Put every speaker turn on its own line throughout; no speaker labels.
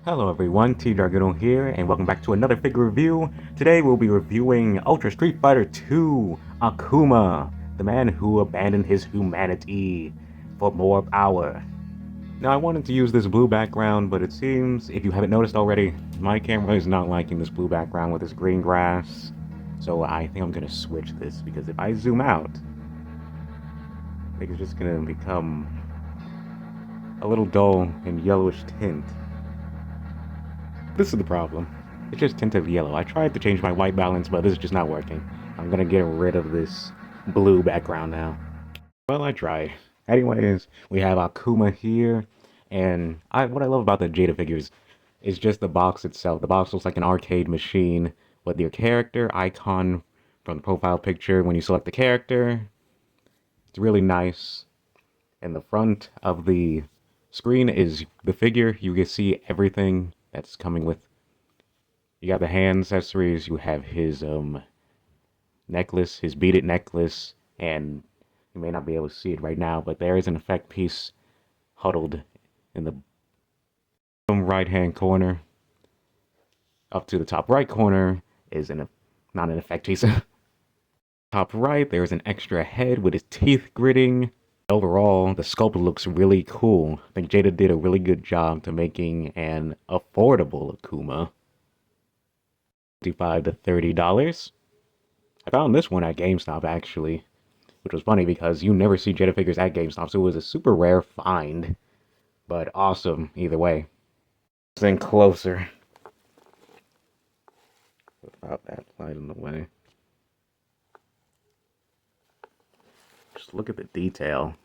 Hello everyone, T Dragono here, and welcome back to another figure review. Today we'll be reviewing Ultra Street Fighter 2 Akuma, the man who abandoned his humanity for more power. Now I wanted to use this blue background, but it seems, if you haven't noticed already, my camera is not liking this blue background with this green grass. So I think I'm gonna switch this, because if I zoom out, I think it's just gonna become a little dull and yellowish tint. This is the problem. It's just tinted yellow. I tried to change my white balance, but this is just not working. I'm gonna get rid of this blue background now. Well, I tried. Anyways, we have Akuma here, and what I love about the Jada figures is just the box itself. The box looks like an arcade machine with your character icon from the profile picture. When you select the character, it's really nice. And the front of the screen is the figure. You can see everything that's coming with. You got the hand accessories, you have his necklace, his beaded necklace, and you may not be able to see it right now, but there is an effect piece huddled in the bottom right hand corner. Up to the top right corner is not an effect piece. Top right, there's an extra head with his teeth gritting. Overall, the sculpt looks really cool. I think Jada did a really good job to making an affordable Akuma. $25 to $30. I found this one at GameStop actually, which was funny because you never see Jada figures at GameStop, so it was a super rare find, but awesome either way. Then closer. Without that light in the way. Just look at the detail.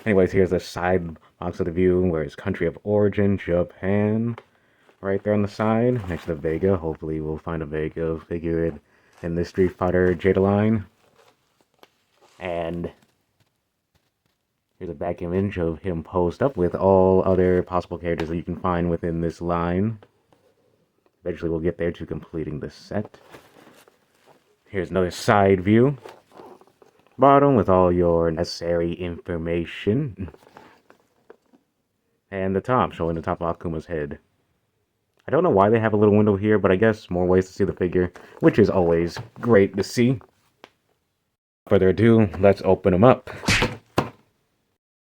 Anyways, here's a side box of the view where it's country of origin, Japan. Right there on the side, next to Vega. Hopefully we'll find a Vega figure in this Street Fighter Jada line. And here's a back image of him posed up with all other possible characters that you can find within this line. Eventually we'll get there to completing the set. Here's another side view. Bottom with all your necessary information. And the top, showing the top of Akuma's head. I don't know why they have a little window here, but I guess more ways to see the figure, which is always great to see. Without further ado, let's open them up.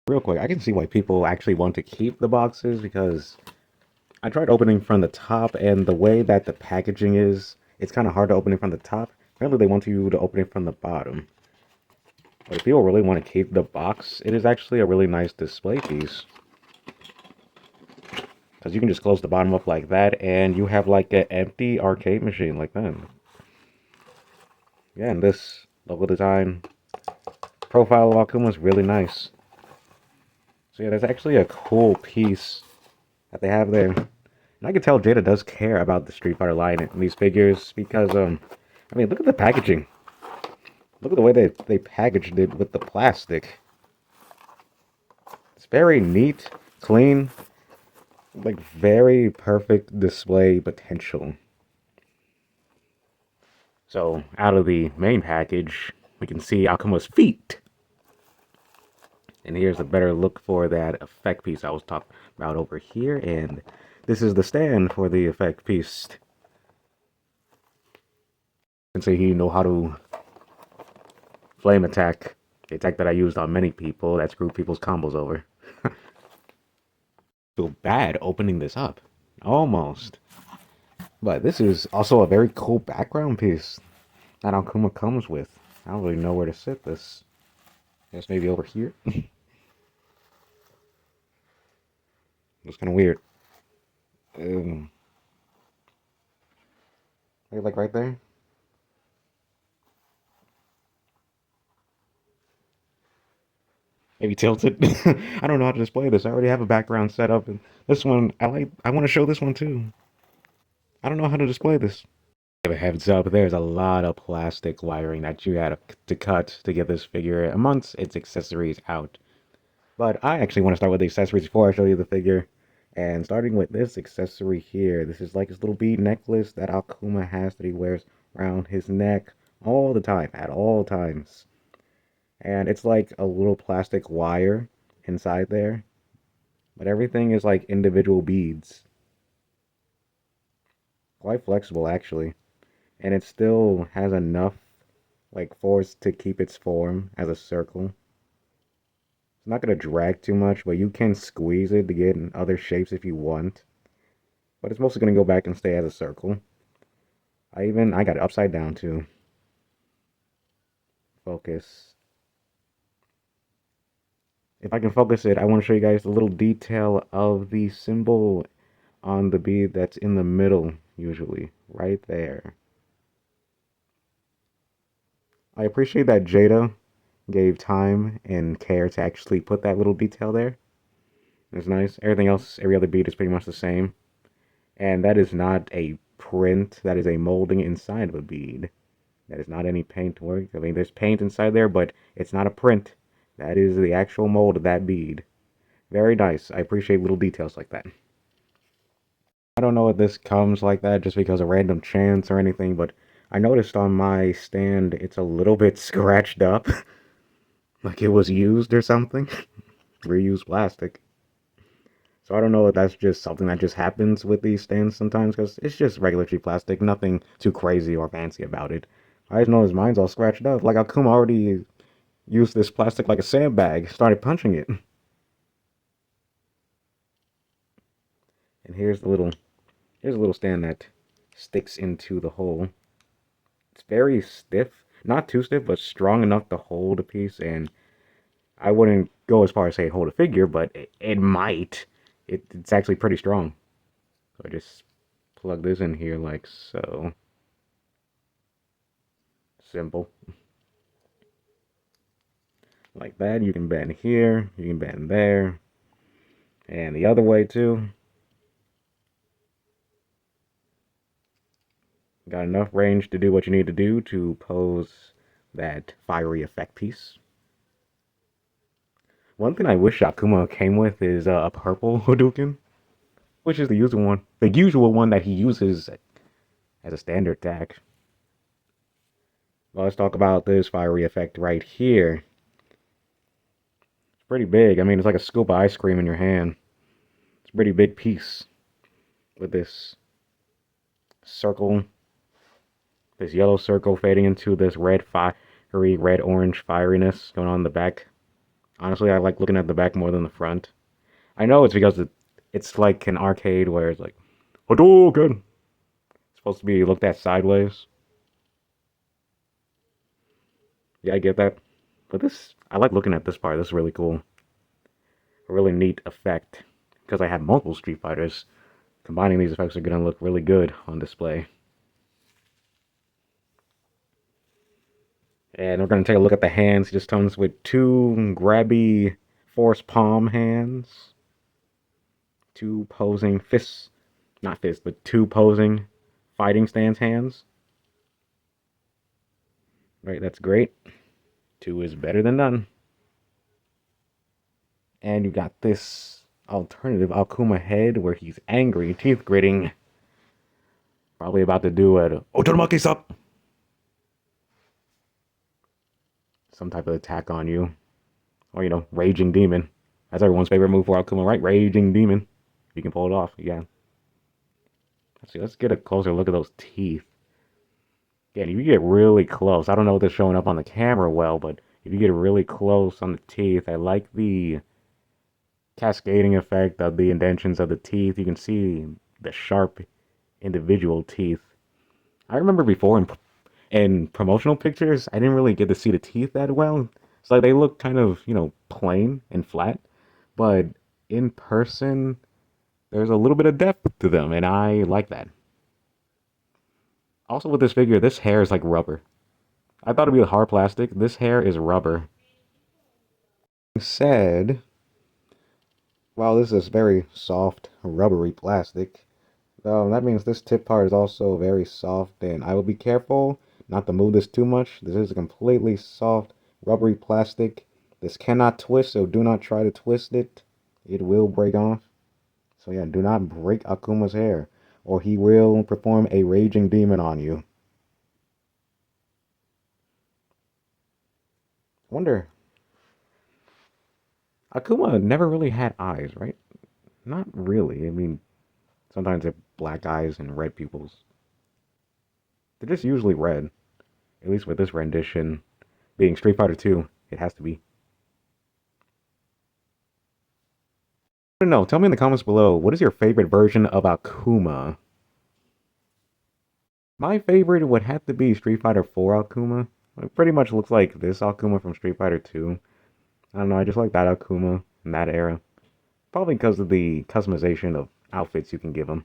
Real quick, I can see why people actually want to keep the boxes, because I tried opening from the top, and the way that the packaging is, it's kind of hard to open it from the top. Apparently they want you to open it from the bottom. But if people really want to keep the box, it is actually a really nice display piece. Because you can just close the bottom up like that, and you have like an empty arcade machine like that. Yeah, and this logo design profile of Akuma is really nice. So yeah, that's actually a cool piece that they have there. And I can tell Jada does care about the Street Fighter line and these figures, because, I mean, look at the packaging. Look at the way they packaged it with the plastic. It's very neat, clean. Like, very perfect display potential. So, out of the main package, we can see Akuma's feet. And here's a better look for that effect piece I was talking about over here. And this is the stand for the effect piece. You can see he know how to flame attack. The attack that I used on many people that screwed people's combos over. Feel bad opening this up. Almost. But this is also a very cool background piece that Akuma comes with. I don't really know where to sit this. I guess maybe over here. It's kind of weird. Maybe like right there. Maybe tilted. I don't know how to display this. I already have a background set up, and this one I want to show this one too. I don't know how to display this. Give a heads up, there's a lot of plastic wiring that you had to cut to get this figure amongst its accessories out. But I actually want to start with the accessories before I show you the figure. And starting with this accessory here, this is like his little bead necklace that Akuma has that he wears around his neck all the time, at all times. And it's like a little plastic wire inside there, but everything is like individual beads. quite flexible actually, and it still has enough like force to keep its form as a circle. It's not gonna drag too much, but you can squeeze it to get in other shapes if you want. But it's mostly gonna go back and stay as a circle. I got it upside down too. Focus. If I can focus it, I want to show you guys the little detail of the symbol on the bead that's in the middle, usually. Right there. I appreciate that Jada gave time and care to actually put that little detail there. It's nice. Everything else, every other bead is pretty much the same. And that is not a print, that is a molding inside of a bead. That is not any paint work. I mean, there's paint inside there, but it's not a print. That is the actual mold of that bead. Very nice. I appreciate little details like that. I don't know if this comes like that just because of random chance or anything, but I noticed on my stand it's a little bit scratched up. Like it was used or something. Reused plastic. So I don't know if that's just something that just happens with these stands sometimes, because it's just regular cheap plastic, nothing too crazy or fancy about it. I just noticed mine's all scratched up. Like Akuma already used this plastic like a sandbag, started punching it. And here's a little stand that sticks into the hole. It's very stiff, not too stiff, but strong enough to hold a piece. And I wouldn't go as far as say hold a figure, but it might. It's actually pretty strong. So I just plug this in here like so. Simple. Like that. You can bend here, you can bend there, and the other way too. Got enough range to do what you need to do to pose that fiery effect piece. One thing I wish Akuma came with is a purple Hadouken, which is the usual one that he uses as a standard attack. Well, let's talk about this fiery effect right here. It's pretty big. I mean, it's like a scoop of ice cream in your hand. It's a pretty big piece with this circle, this yellow circle fading into this red fiery, red-orange fieriness going on in the back. Honestly, I like looking at the back more than the front. I know it's because it's like an arcade where it's like, Hadouken! It's supposed to be looked at sideways. Yeah, I get that. But I like looking at this part. This is really cool. A really neat effect. Because I have multiple Street Fighters, combining these effects are going to look really good on display. And we're going to take a look at the hands. He just comes with two grabby force palm hands. Two posing fists. Not fists, but two posing fighting stance hands. Right, that's great. Two is better than none. And you got this alternative Akuma head where he's angry, teeth gritting. Probably about to do a Otomaki-sup! Some type of attack on you. Or, Raging Demon. That's everyone's favorite move for Akuma, right? Raging Demon. If you can pull it off, yeah. Let's see, let's get a closer look at those teeth. Again, if you get really close, I don't know if they're showing up on the camera well, but if you get really close on the teeth, I like the cascading effect of the indentions of the teeth. You can see the sharp individual teeth. I remember before in promotional pictures, I didn't really get to see the teeth that well. It's like they look kind of, plain and flat, but in person, there's a little bit of depth to them, and I like that. Also with this figure, this hair is like rubber. I thought it'd be hard plastic. This hair is rubber. Said, well, this is very soft, rubbery plastic. That means this tip part is also very soft, and I will be careful not to move this too much. This is a completely soft, rubbery plastic. This cannot twist, so do not try to twist it. It will break off. So yeah, do not break Akuma's hair, or he will perform a raging demon on you. Wonder, Akuma never really had eyes, right? Not really. I mean, sometimes they're black eyes and red pupils. They're just usually red. At least with this rendition being Street Fighter 2, it has to be. I don't know. Tell me in the comments below, what is your favorite version of Akuma? My favorite would have to be Street Fighter 4 Akuma. It pretty much looks like this Akuma from Street Fighter 2. I don't know, I just like that Akuma in that era. Probably because of the customization of outfits you can give him.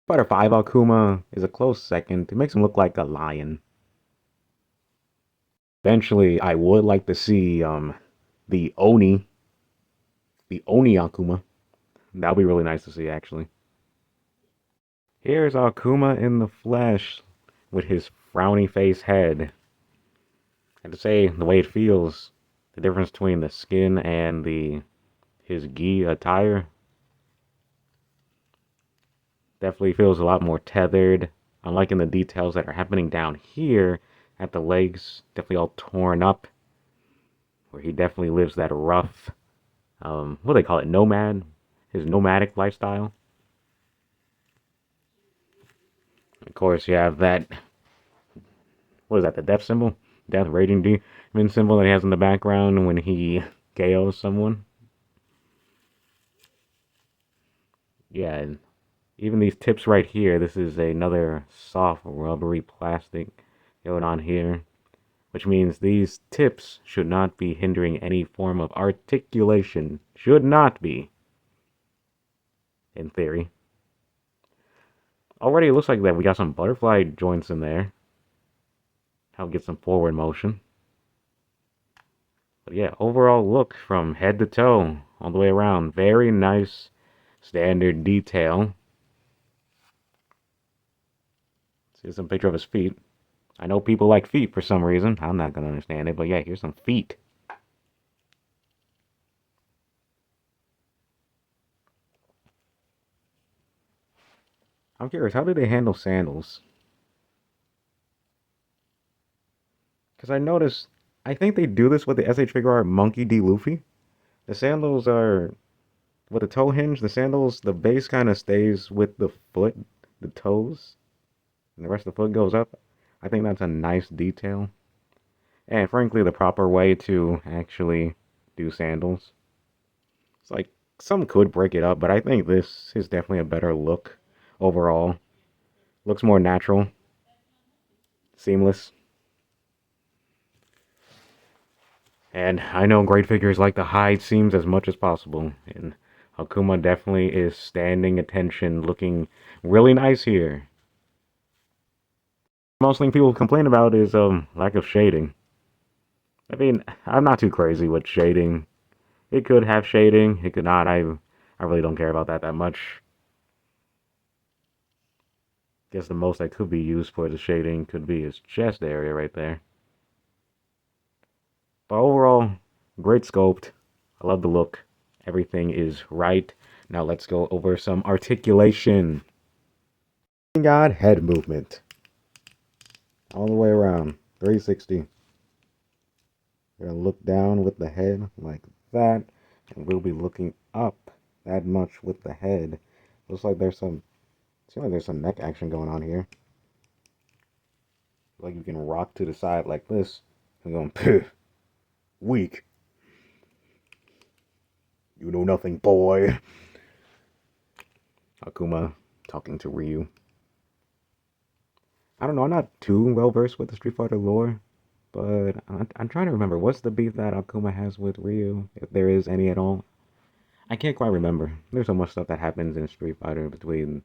Fighter 5 Akuma is a close second. It makes him look like a lion. Eventually, I would like to see the Oni, the Oni Akuma. That would be really nice to see, actually. Here's Akuma in the flesh with his frowny face head. I have to say, the way it feels, the difference between the skin and his gi attire definitely feels a lot more tethered. I'm liking the details that are happening down here at the legs, definitely all torn up, where he definitely lives that rough, what do they call it, nomad, his nomadic lifestyle. Of course, you have that, what is that, the death symbol? Death raging demon symbol that he has in the background when he KOs someone. Yeah, and even these tips right here, this is another soft rubbery plastic going on here, which means these tips should not be hindering any form of articulation. Should not be, in theory. Already it looks like that we got some butterfly joints in there. Help get some forward motion. But yeah, overall look from head to toe, all the way around. Very nice standard detail. See some picture of his feet. I know people like feet for some reason. I'm not going to understand it, but yeah, here's some feet. I'm curious, how do they handle sandals? Because I noticed, I think they do this with the SH figure art Monkey D. Luffy. The sandals are, with the toe hinge, the sandals, the base kind of stays with the foot, the toes, and the rest of the foot goes up. I think that's a nice detail. And frankly, the proper way to actually do sandals. It's like, some could break it up, but I think this is definitely a better look overall. Looks more natural, seamless. And I know great figures like to hide seams as much as possible, and Akuma definitely is standing attention, looking really nice here. Most thing people complain about is lack of shading. I mean, I'm not too crazy with shading. It could have shading, it could not. I really don't care about that much. Guess the most that could be used for the shading could be his chest area right there. But overall, great sculpt. I love the look. Everything is right. Now let's go over some articulation. God, head movement. All the way around. 360. We're going to look down with the head like that. And we'll be looking up that much with the head. Looks like there's some, seems like there's some neck action going on here. Like you can rock to the side like this. And going, pff, weak. You know nothing, boy. Akuma talking to Ryu. I don't know, I'm not too well versed with the Street Fighter lore, but I'm trying to remember, what's the beef that Akuma has with Ryu, if there is any at all? I can't quite remember. There's so much stuff that happens in Street Fighter between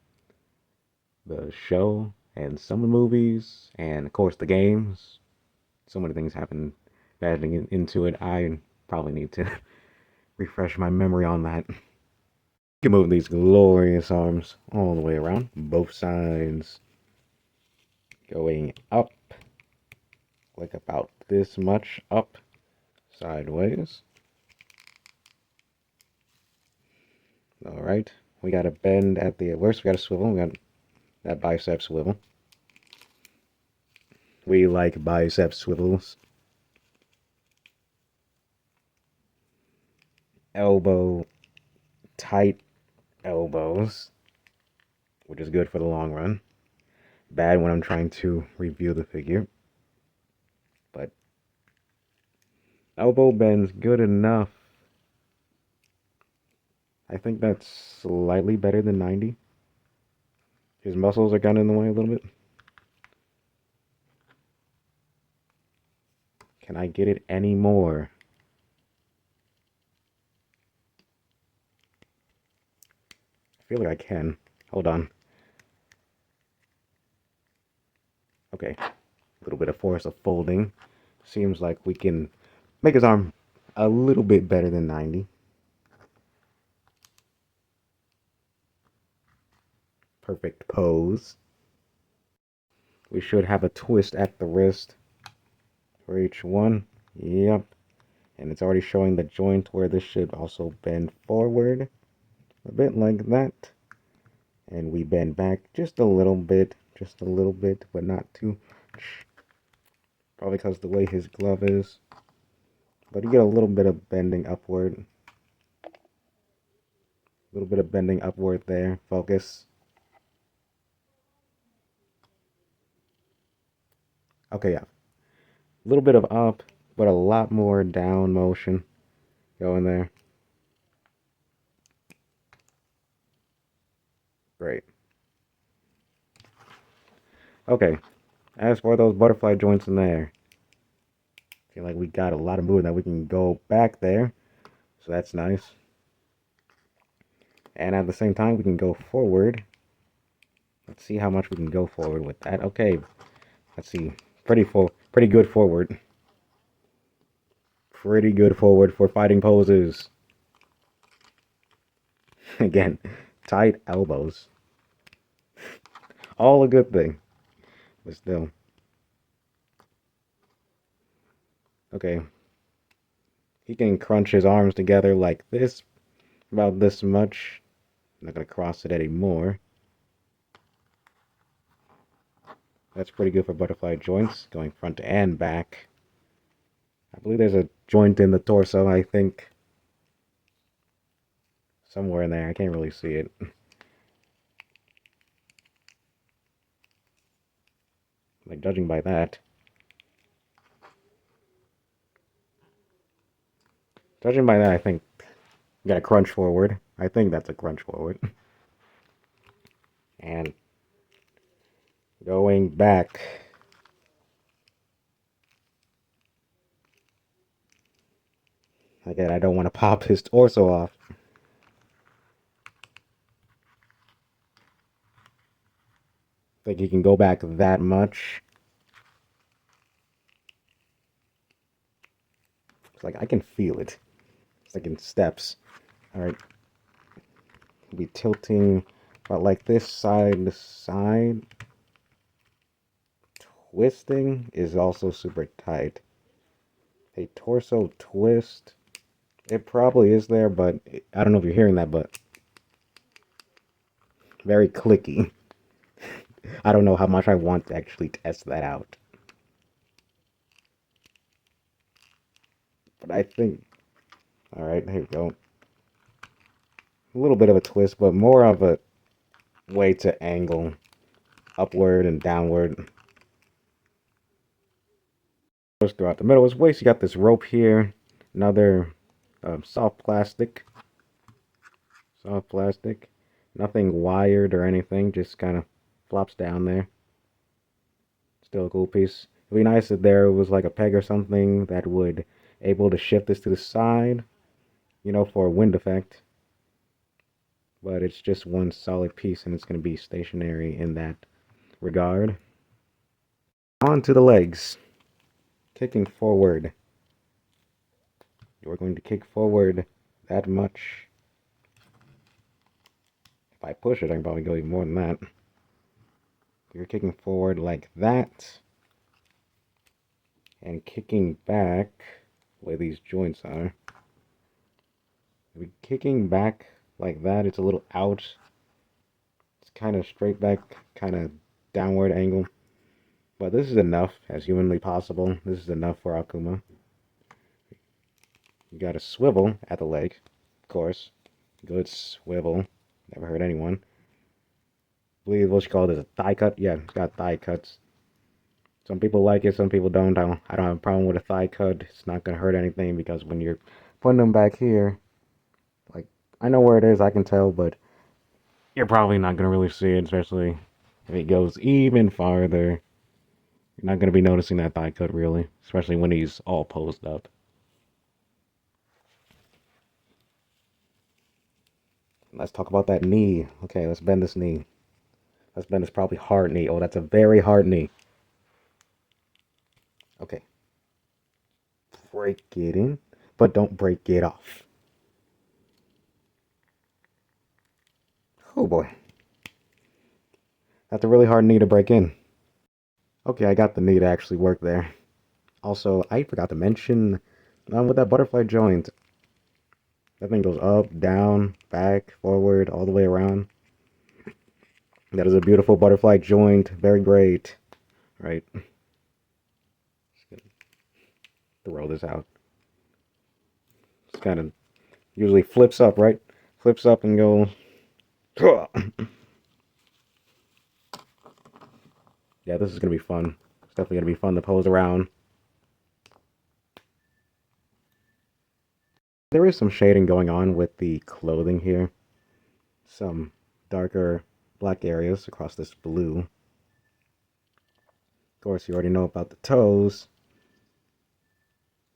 the show and some of the movies, and of course the games. So many things happen batting into it. I probably need to refresh my memory on that. You can move these glorious arms all the way around, both sides. Going up, like about this much up, sideways. All right, we got a bend at the worst. We got a swivel. We got that bicep swivel. We like bicep swivels. Elbow, tight elbows, which is good for the long run. bad when I'm trying to review the figure. But elbow bend's good enough. I think that's slightly better than 90. His muscles are kind of in the way a little bit. Can I get it any more? I feel like I can. Hold on. Okay. A little bit of force of folding. Seems like we can make his arm a little bit better than 90. Perfect pose. We should have a twist at the wrist for each one. Yep. And it's already showing the joint where this should also bend forward. A bit like that. And we bend back just a little bit, but not too much. Probably because of the way his glove is. But you get a little bit of bending upward. A little bit of bending upward there. Focus. Okay, yeah. A little bit of up, but a lot more down motion going there. Great. Okay. As for those butterfly joints in there, I feel like we got a lot of movement that we can go back there. So that's nice. And at the same time, we can go forward. Let's see how much we can go forward with that. Okay. Let's see. Pretty good forward. Pretty good forward for fighting poses. Again, tight elbows. All a good thing. But still. Okay. He can crunch his arms together like this. About this much. I'm not going to cross it anymore. That's pretty good for butterfly joints. Going front and back. I believe there's a joint in the torso, I think. Somewhere in there. I can't really see it. Like, judging by that. Judging by that, I think you got a crunch forward. I think that's a crunch forward. And going back. Again, I don't want to pop his torso off. Think he can go back that much. It's like I can feel it. It's like in steps. Alright. Be tilting about like this side to side. Twisting is also super tight. A torso twist. It probably is there, but I don't know if you're hearing that, but very clicky. I don't know how much I want to actually test that out. But I think... Alright, here we go. A little bit of a twist, but more of a way to angle upward and downward. Goes throughout the middle of his waist. You got this rope here. Another soft plastic. Soft plastic. Nothing wired or anything. Just kind of flops down there. Still a cool piece. It'd be nice if there was like a peg or something that would able to shift this to the side, you know, for a wind effect. But it's just one solid piece and it's going to be stationary in that regard. On to the legs. Kicking forward. You're going to kick forward that much. If I push it, I can probably go even more than that. You're kicking forward like that. And kicking back, the way these joints are. Kicking back like that, it's a little out. It's kind of straight back, kind of downward angle. But this is enough, as humanly possible. This is enough for Akuma. You got a swivel at the leg, of course. Good swivel. Never hurt anyone. believe what you call this, a thigh cut. Yeah, it's got thigh cuts. Some people like it, some people don't. I don't have a problem with a thigh cut. It's not gonna hurt anything because when you're putting them back here, like I know where it is, I can tell, but you're probably not gonna really see it, especially if it goes even farther. You're not gonna be noticing that thigh cut really, especially when he's all posed up. Let's talk about that knee. Okay, let's bend this knee. Let's bend this probably hard knee. Oh, that's a very hard knee. Okay. Break it in, but don't break it off. Oh boy. That's a really hard knee to break in. Okay, I got the knee to actually work there. Also, I forgot to mention with that butterfly joint, that thing goes up, down, back, forward, all the way around. That is a beautiful butterfly joint. Very great. Right. Just gonna throw this out. It's kind of usually flips up, right? Flips up and goes. Yeah, this is gonna be fun. It's definitely gonna be fun to pose around. There is some shading going on with the clothing here. Some darker black areas across this blue. Of course, you already know about the toes.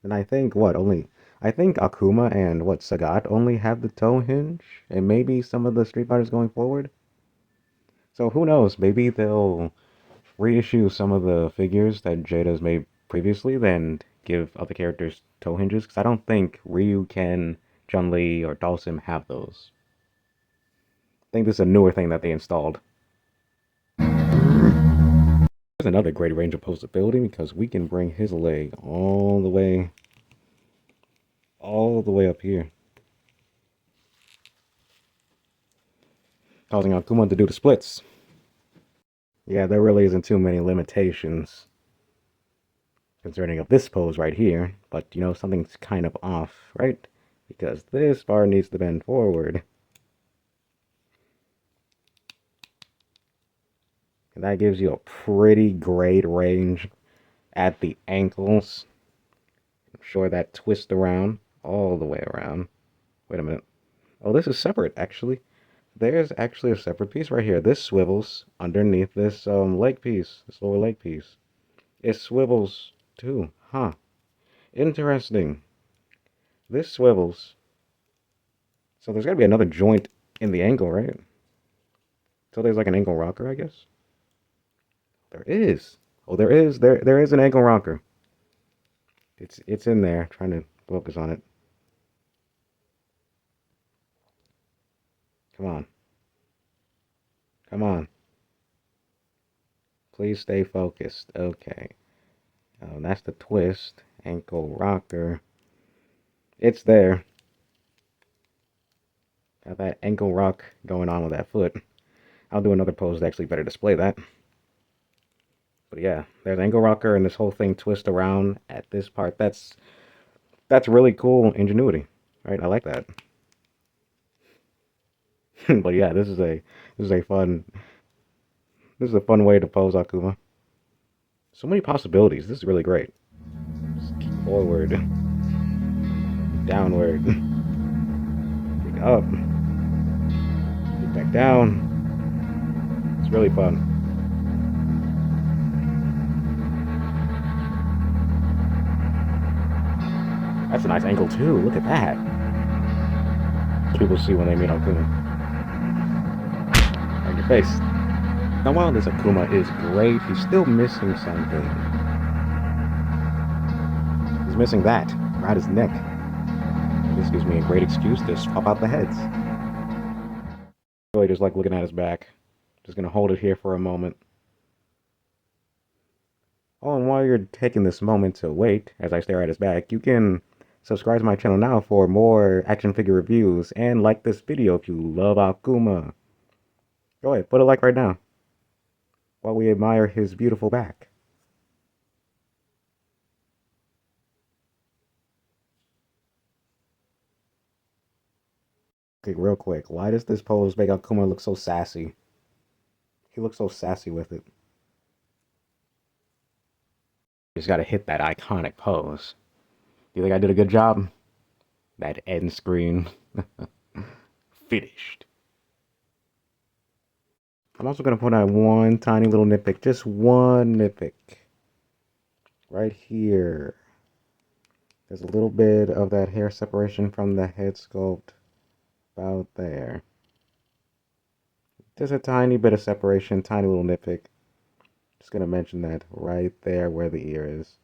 And I think I think Akuma and Sagat only have the toe hinge, and maybe some of the Street Fighters going forward. So who knows? Maybe they'll reissue some of the figures that Jada's made previously, then give other characters toe hinges. Because I don't think Ryu, Ken, Chun-Li, or Dhalsim have those. I think this is a newer thing that they installed. There's another great range of poseability because we can bring his leg all the way up here, causing Akuma to do the splits. Yeah, there really isn't too many limitations concerning of this pose right here, but you know, something's kind of off, right? Because this bar needs to bend forward. And that gives you a pretty great range at the ankles. I'm sure that twist around all the way around. Wait a minute. Oh, this is separate, actually. There's actually a separate piece right here. This swivels underneath this leg piece, this lower leg piece. It swivels too. Huh. Interesting. This swivels. So there's got to be another joint in the ankle, right? So there's like an ankle rocker, I guess. There is. Oh, there is. There is an ankle rocker. It's in there. Trying to focus on it. Come on. Come on. Please stay focused. Okay. That's the twist. Ankle rocker. It's there. Got that ankle rock going on with that foot. I'll do another pose to actually better display that. But yeah, there's ankle rocker and this whole thing twist around at this part. That's really cool ingenuity, right? I like that. But yeah, this is a fun way to pose Akuma. So many possibilities. This is really great. Just keep forward, downward, pick up, pick back down. It's really fun. That's a nice angle too. Look at that. People see when they meet Akuma. On your face. Now while this Akuma is great, he's still missing something. He's missing that, around his neck. And this gives me a great excuse to swap out the heads. Really just like looking at his back. Just gonna hold it here for a moment. Oh, and while you're taking this moment to wait, as I stare at his back, you can subscribe to my channel now for more action figure reviews, and like this video if you love Akuma. Go ahead, put a like right now, while we admire his beautiful back. Okay, real quick, why does this pose make Akuma look so sassy? He looks so sassy with it. Just gotta hit that iconic pose. Do you think I did a good job? That end screen. Finished. I'm also gonna put on one tiny little nitpick. Just one nitpick. Right here. There's a little bit of that hair separation from the head sculpt. About there. Just a tiny bit of separation, tiny little nitpick. Just gonna mention that right there where the ear is.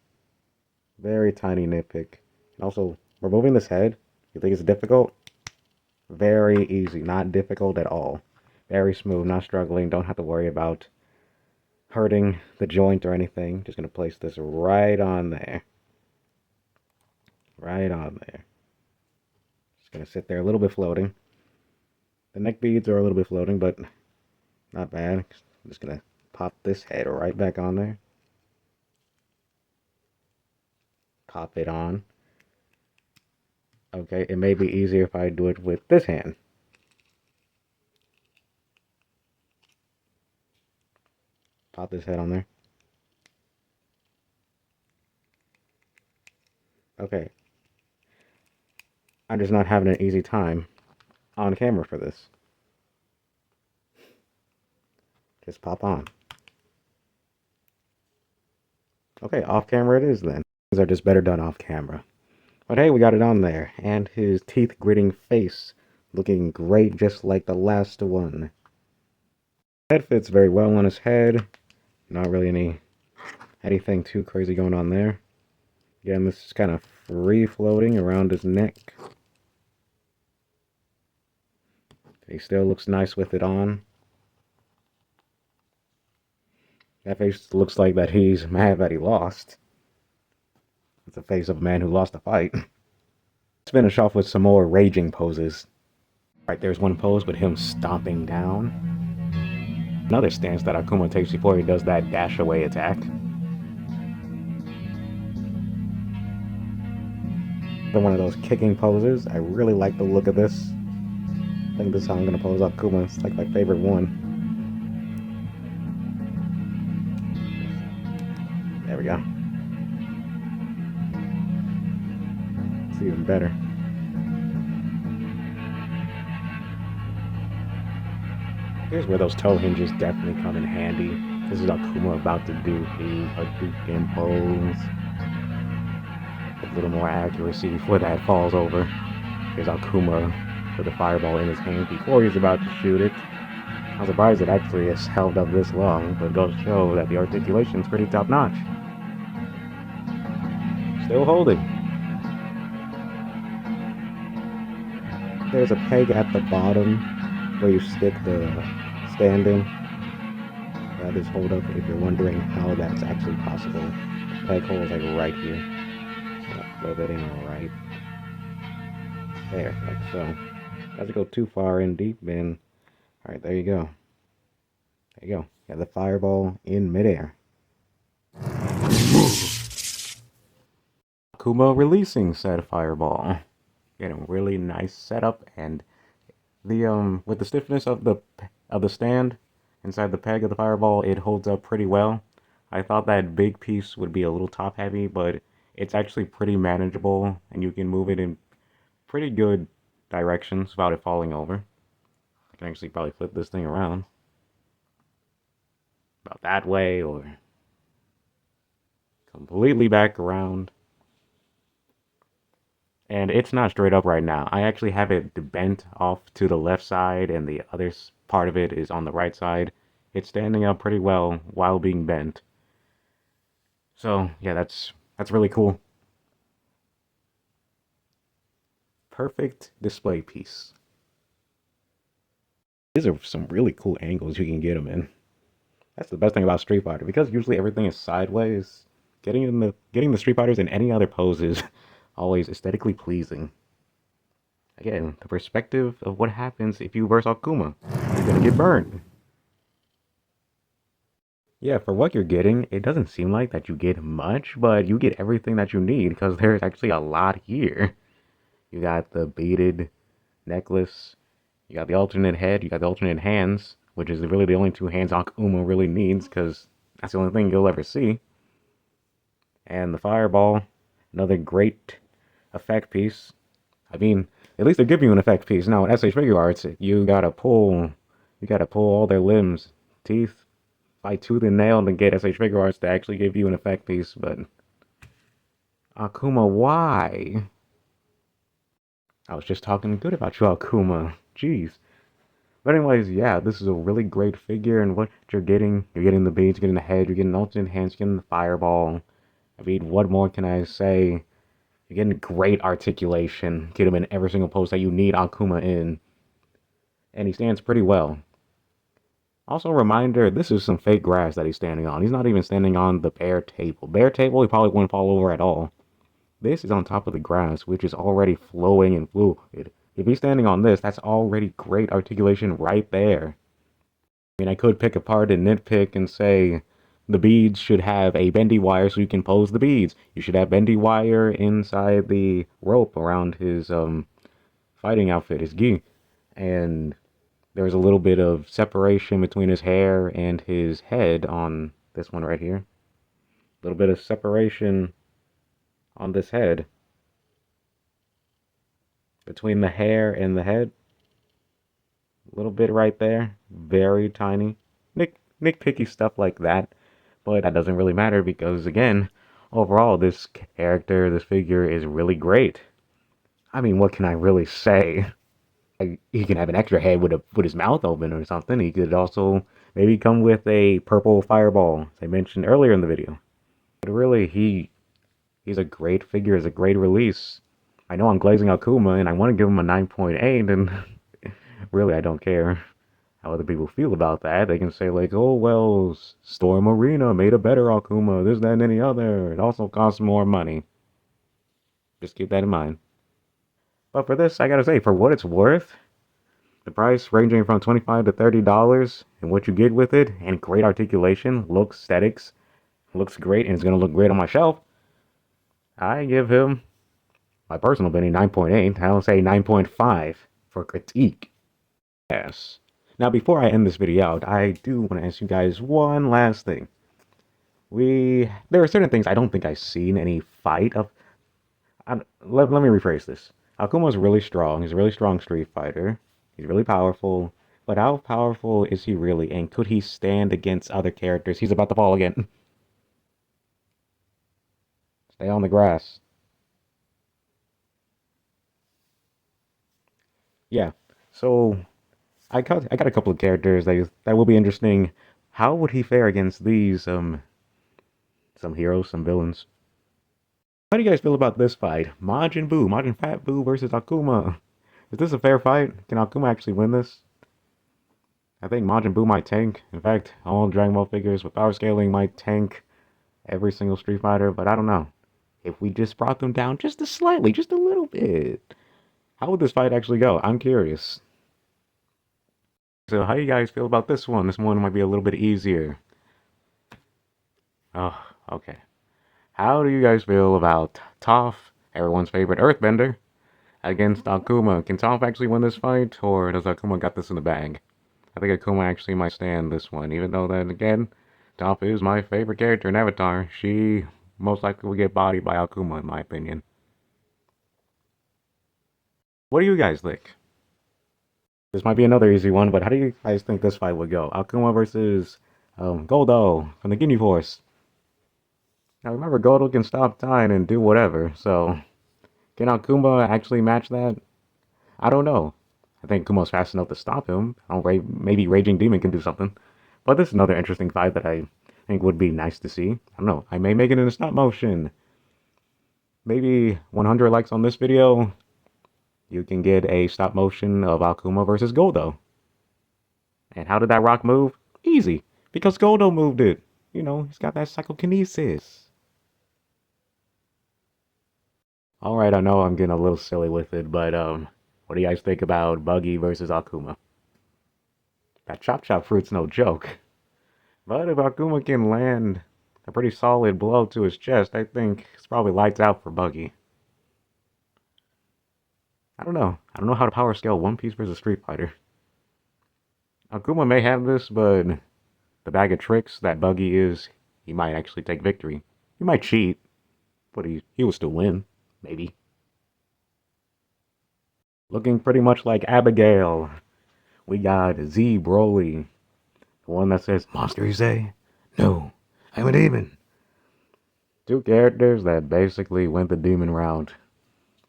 Very tiny nitpick. And also, removing this head, you think it's difficult? Very easy, not difficult at all. Very smooth, not struggling, don't have to worry about hurting the joint or anything. Just gonna place this right on there. Right on there. Just gonna sit there a little bit floating. The neck beads are a little bit floating, but not bad. I'm just gonna pop this head right back on there. Pop it on. Okay, it may be easier if I do it with this hand. Pop this head on there. Okay. I'm just not having an easy time on camera for this. Just pop on. Okay, off camera it is then. Things are just better done off camera. But hey, we got it on there. And his teeth gritting face looking great just like the last one. Head fits very well on his head. Not really anything too crazy going on there. Again, this is kind of free floating around his neck. He still looks nice with it on. That face looks like that he's mad that he lost. It's the face of a man who lost a fight. Let's finish off with some more raging poses. Right, there's one pose with him stomping down. Another stance that Akuma takes before he does that dash away attack. One of those kicking poses. I really like the look of this. I think this is how I'm gonna pose Akuma. It's like my favorite one. There we go. It's even better. Here's where those toe hinges definitely come in handy. This is Akuma about to do a Hadouken pose. A little more accuracy before that falls over. Here's Akuma with the fireball in his hand before he's about to shoot it. I'm surprised it actually has held up this long, but it goes to show that the articulation is pretty top notch. Still holding. There's a peg at the bottom where you stick the stand in. That is hold up if you're wondering how that's actually possible. The peg hole is like right here. So flip it in right there, like so. Doesn't go too far in deep, and alright, there you go. There you go. You have the fireball in midair. Akuma releasing said fireball. Getting a really nice setup, and the with the stiffness of the stand inside the peg of the fireball, it holds up pretty well. I thought that big piece would be a little top heavy, but it's actually pretty manageable, and you can move it in pretty good directions without it falling over. I can actually probably flip this thing around about that way, or completely back around. And it's not straight up right now. I actually have it bent off to the left side, and the other part of it is on the right side. It's standing up pretty well while being bent. So yeah, that's really cool. Perfect display piece. These are some really cool angles you can get them in. That's the best thing about Street Fighter, because usually everything is sideways. Getting the Street Fighters in any other pose is always aesthetically pleasing. Again, the perspective of what happens if you verse Akuma. You're gonna get burned. Yeah, for what you're getting, it doesn't seem like that you get much, but you get everything that you need, because there's actually a lot here. You got the beaded necklace, you got the alternate head, you got the alternate hands, which is really the only two hands Akuma really needs, because that's the only thing you'll ever see. And the fireball, another great effect piece. I mean, at least they give you an effect piece. Now in SH Figure Arts, you gotta pull all their limbs, teeth, fight tooth and nail to get SH Figure Arts to actually give you an effect piece. But Akuma, why? I was just talking good about you, Akuma. Jeez. But anyways, yeah, this is a really great figure, and what you're getting the beads, you're getting the head, you're getting alternate hands, you're getting the fireball. I mean, what more can I say? You're getting great articulation. Get him in every single pose that you need Akuma in. And he stands pretty well. Also, a reminder, this is some fake grass that he's standing on. He's not even standing on the bare table. Bare table, he probably wouldn't fall over at all. This is on top of the grass, which is already flowing and fluid. If he's standing on this, that's already great articulation right there. I mean, I could pick apart and nitpick and say the beads should have a bendy wire so you can pose the beads. You should have bendy wire inside the rope around his fighting outfit, his gi. And there's a little bit of separation between his hair and his head on this one right here. A little bit of separation on this head. Between the hair and the head. A little bit right there. Very tiny. Nitpicky stuff like that. But that doesn't really matter because, again, overall, this character, this figure is really great. I mean, what can I really say? He can have an extra head with his mouth open or something. He could also maybe come with a purple fireball, as I mentioned earlier in the video. But really, he's a great figure. It's a great release. I know I'm glazing Akuma, and I want to give him a 9.8, and really, I don't care how other people feel about that. They can say, like, oh, well, Storm Arena made a better Akuma, this, that, and any other. It also costs more money. Just keep that in mind. But for this, I gotta say, for what it's worth, the price ranging from $25 to $30, and what you get with it, and great articulation, looks, aesthetics, looks great, and it's gonna look great on my shelf, I give him, my personal opinion, 9.8. I'll say 9.5 for critique. Yes. Now, before I end this video out, I do want to ask you guys one last thing. There are certain things I don't think I've seen any fight of. Let me rephrase this. Akuma's really strong. He's a really strong Street Fighter. He's really powerful. But how powerful is he really? And could he stand against other characters? He's about to fall again. Stay on the grass. Yeah. So I got a couple of characters that will be interesting. How would he fare against these some heroes, some villains? How do you guys feel about this fight? Majin Fat Buu versus Akuma. Is this a fair fight? Can Akuma actually win this? I think Majin Buu might tank. In fact, all Dragon Ball figures with power scaling might tank every single Street Fighter, but I don't know. If we just brought them down just slightly, just a little bit, how would this fight actually go? I'm curious. So how do you guys feel about this one? This one might be a little bit easier. Oh, okay. How do you guys feel about Toph, everyone's favorite Earthbender, against Akuma? Can Toph actually win this fight, or does Akuma got this in the bag? I think Akuma actually might stand this one, even though then again, Toph is my favorite character in Avatar. She most likely will get bodied by Akuma, in my opinion. What do you guys think? This might be another easy one, but how do you guys think this fight would go? Akuma versus Goldo from the Ginyu Force. Now remember, Goldo can stop time and do whatever, so can Akuma actually match that? I don't know. I think Akuma's fast enough to stop him. Maybe Raging Demon can do something. But this is another interesting fight that I think would be nice to see. I don't know. I may make it in a stop motion. Maybe 100 likes on this video, you can get a stop motion of Akuma versus Goldo. And how did that rock move? Easy. Because Goldo moved it. You know, he's got that psychokinesis. Alright, I know I'm getting a little silly with it, but what do you guys think about Buggy versus Akuma? That Chop Chop Fruit's no joke. But if Akuma can land a pretty solid blow to his chest, I think it's probably lights out for Buggy. I don't know. I don't know how to power scale One Piece versus Street Fighter. Akuma may have this, but the bag of tricks that Buggy is, he might actually take victory. He might cheat, but he will still win. Maybe. Looking pretty much like Abigail. We got Z Broly. The one that says, Monster, you say? No, I'm a demon. Two characters that basically went the demon route.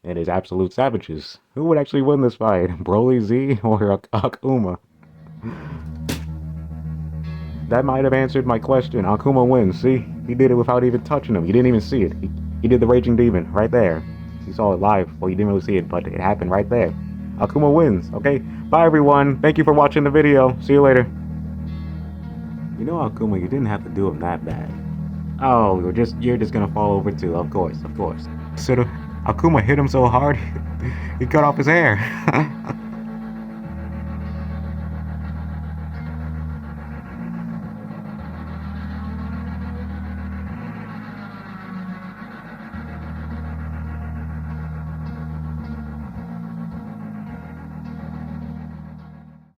And is absolute savages. Who would actually win this fight? Broly Z or Akuma? That might have answered my question. Akuma wins. See? He did it without even touching him. You didn't even see it. He did the Raging Demon right there. You saw it live. Well, you didn't really see it, but it happened right there. Akuma wins. Okay? Bye, everyone. Thank you for watching the video. See you later. You know, Akuma, you didn't have to do him that bad. Oh, you're just gonna fall over too. Of course, of course. So Akuma hit him so hard, he cut off his hair.